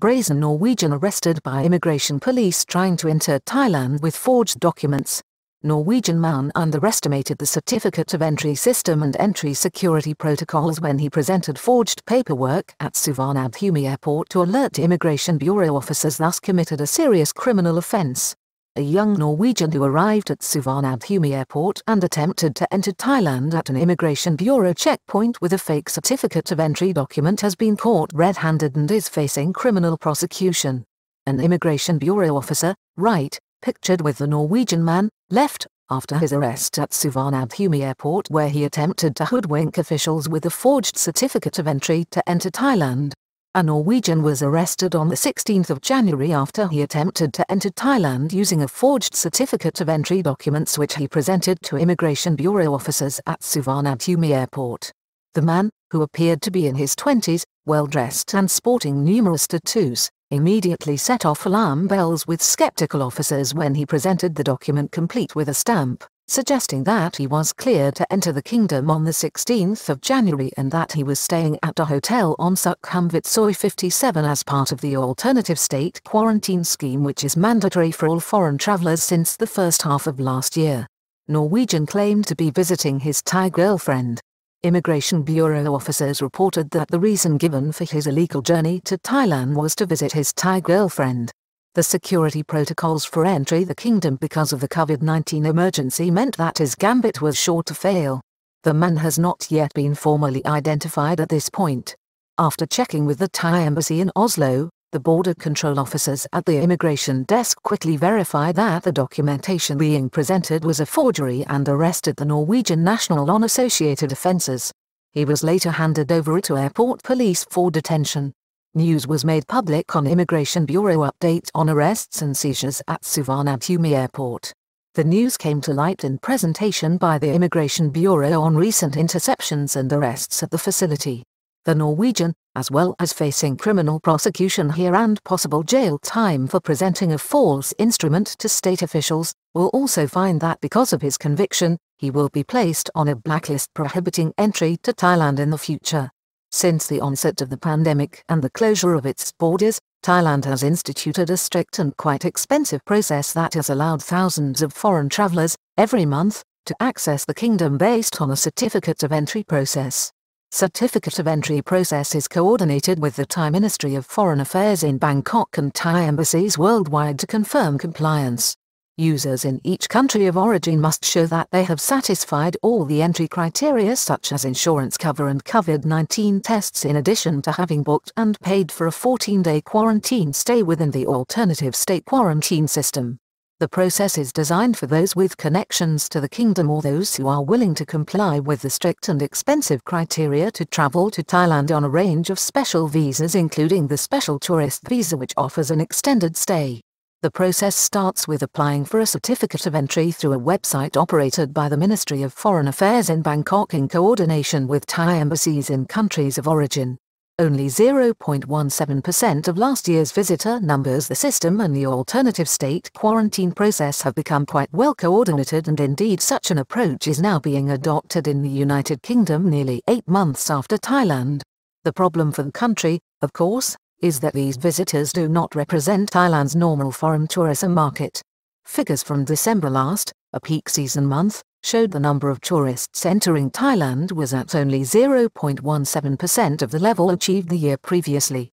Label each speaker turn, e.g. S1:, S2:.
S1: Brazen Norwegian arrested by immigration police trying to enter Thailand with forged documents. Norwegian man underestimated the certificate of entry system and entry security protocols when he presented forged paperwork at Suvarnabhumi airport to alert immigration bureau officers, thus committed a serious criminal offence. A young Norwegian who arrived at Suvarnabhumi airport and attempted to enter Thailand at an immigration bureau checkpoint with a fake certificate of entry document has been caught red-handed and is facing criminal prosecution. An immigration bureau officer, right, pictured with the Norwegian man, left after his arrest at Suvarnabhumi airport, where he attempted to hoodwink officials with a forged certificate of entry to enter Thailand. A Norwegian was arrested on the 16th of January after he attempted to enter Thailand using a forged certificate of entry documents which he presented to immigration bureau officers at Suvarnabhumi airport. The man, who appeared to be in his 20s, well-dressed and sporting numerous tattoos, immediately set off alarm bells with skeptical officers when he presented the document complete with a stamp, suggesting that he was cleared to enter the kingdom on the 16th of January and that he was staying at a hotel on Sukhumvit Soy 57 as part of the alternative state quarantine scheme, which is mandatory for all foreign travellers since the first half of last year. Norwegian claimed to be visiting his Thai girlfriend. Immigration bureau officers reported that the reason given for his illegal journey to Thailand was to visit his Thai girlfriend. The security protocols for entry the kingdom because of the COVID-19 emergency meant that his gambit was sure to fail. The man has not yet been formally identified at this point. After checking with the Thai embassy in Oslo, the border control officers at the immigration desk quickly verified that the documentation being presented was a forgery and arrested the Norwegian national on associated offences. He was later handed over to airport police for detention. News was made public on Immigration Bureau update on arrests and seizures at Suvarnabhumi airport. The news came to light in presentation by the Immigration Bureau on recent interceptions and arrests at the facility. The Norwegian, as well as facing criminal prosecution here and possible jail time for presenting a false instrument to state officials, will also find that because of his conviction, he will be placed on a blacklist prohibiting entry to Thailand in the future. Since the onset of the pandemic and the closure of its borders, Thailand has instituted a strict and quite expensive process that has allowed thousands of foreign travellers, every month, to access the kingdom based on a certificate of entry process. Certificate of entry process is coordinated with the Thai Ministry of Foreign Affairs in Bangkok and Thai embassies worldwide to confirm compliance. Users in each country of origin must show that they have satisfied all the entry criteria such as insurance cover and COVID-19 tests, in addition to having booked and paid for a 14-day quarantine stay within the alternative state quarantine system. The process is designed for those with connections to the kingdom or those who are willing to comply with the strict and expensive criteria to travel to Thailand on a range of special visas, including the special tourist visa, which offers an extended stay. The process starts with applying for a certificate of entry through a website operated by the Ministry of Foreign Affairs in Bangkok in coordination with Thai embassies in countries of origin. Only 0.17% of last year's visitor numbers. The system and the alternative state quarantine process have become quite well coordinated, and indeed such an approach is now being adopted in the United Kingdom nearly 8 months after Thailand. The problem for the country, of course, is that these visitors do not represent Thailand's normal foreign tourism market. Figures from December last, a peak season month, showed the number of tourists entering Thailand was at only 0.17% of the level achieved the year previously.